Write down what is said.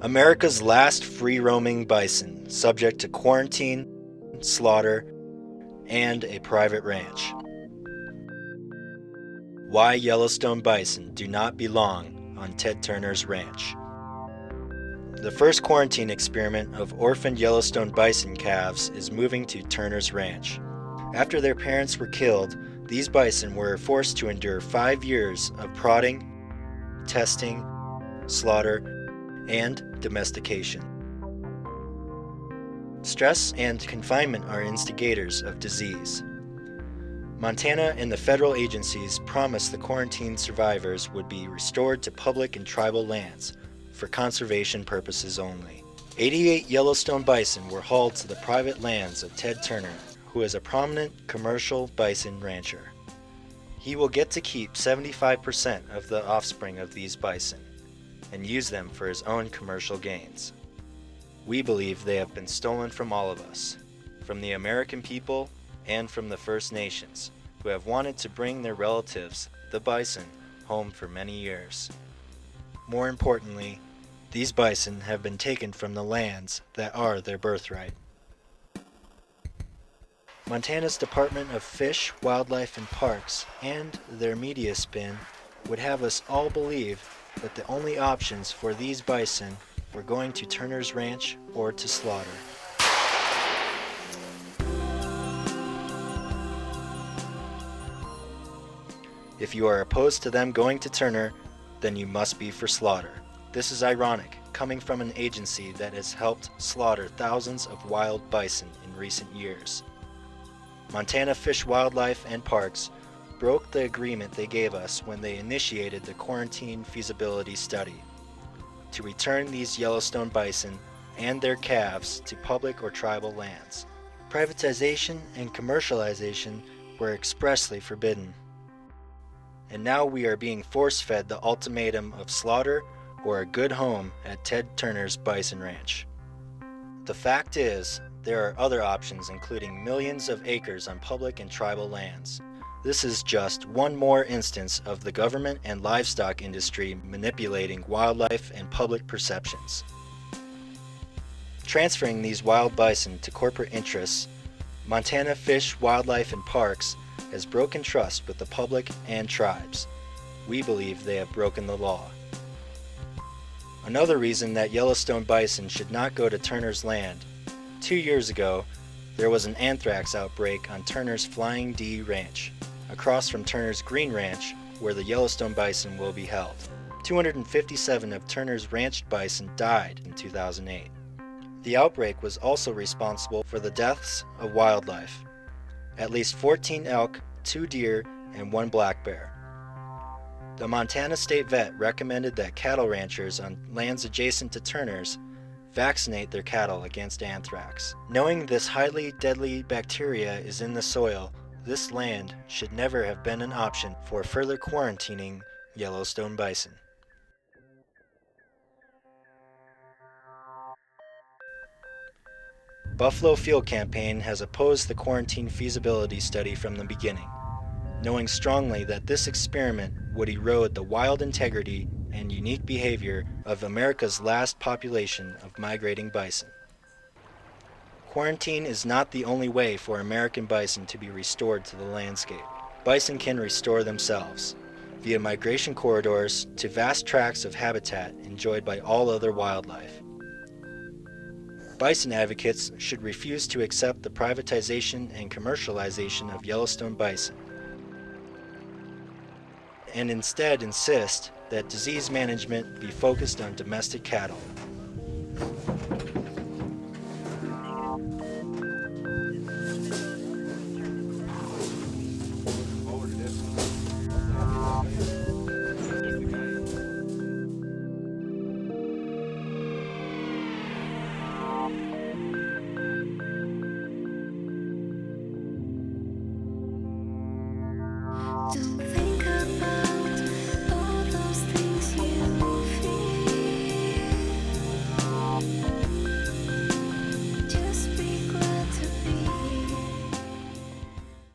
America's last free-roaming bison, subject to quarantine, slaughter, and a private ranch. Why Yellowstone bison do not belong on Ted Turner's ranch. The first quarantine experiment of orphaned Yellowstone bison calves is moving to Turner's ranch. After their parents were killed, these bison were forced to endure 5 years of prodding, testing, slaughter, and domestication. Stress and confinement are instigators of disease. Montana and the federal agencies promised the quarantine survivors would be restored to public and tribal lands for conservation purposes only. 88 Yellowstone bison were hauled to the private lands of Ted Turner, who is a prominent commercial bison rancher. He will get to keep 75% of the offspring of these bison and use them for his own commercial gains. We believe they have been stolen from all of us, from the American people and from the First Nations, who have wanted to bring their relatives, the bison, home for many years. More importantly, these bison have been taken from the lands that are their birthright. Montana's Department of Fish, Wildlife, and Parks and their media spin would have us all believe that the only options for these bison were going to Turner's Ranch or to slaughter. If you are opposed to them going to Turner, then you must be for slaughter. This is ironic, coming from an agency that has helped slaughter thousands of wild bison in recent years. Montana Fish, Wildlife, and Parks broke the agreement they gave us when they initiated the Quarantine Feasibility Study to return these Yellowstone bison and their calves to public or tribal lands. Privatization and commercialization were expressly forbidden. And now we are being force-fed the ultimatum of slaughter or a good home at Ted Turner's Bison Ranch. The fact is, there are other options including millions of acres on public and tribal lands. This is just one more instance of the government and livestock industry manipulating wildlife and public perceptions. Transferring these wild bison to corporate interests, Montana Fish, Wildlife, and Parks has broken trust with the public and tribes. We believe they have broken the law. Another reason that Yellowstone bison should not go to Turner's land. 2 years ago, there was an anthrax outbreak on Turner's Flying D Ranch, across from Turner's Green Ranch, where the Yellowstone bison will be held. 257 of Turner's ranched bison died in 2008. The outbreak was also responsible for the deaths of wildlife. At least 14 elk, 2 deer, and 1 black bear. The Montana State Vet recommended that cattle ranchers on lands adjacent to Turner's vaccinate their cattle against anthrax. Knowing this highly deadly bacteria is in the soil, this land should never have been an option for further quarantining Yellowstone bison. Buffalo Field Campaign has opposed the Quarantine Feasibility Study from the beginning, knowing strongly that this experiment would erode the wild integrity and unique behavior of America's last population of migrating bison. Quarantine is not the only way for American bison to be restored to the landscape. Bison can restore themselves via migration corridors to vast tracts of habitat enjoyed by all other wildlife. Bison advocates should refuse to accept the privatization and commercialization of Yellowstone bison, and instead insist that disease management be focused on domestic cattle.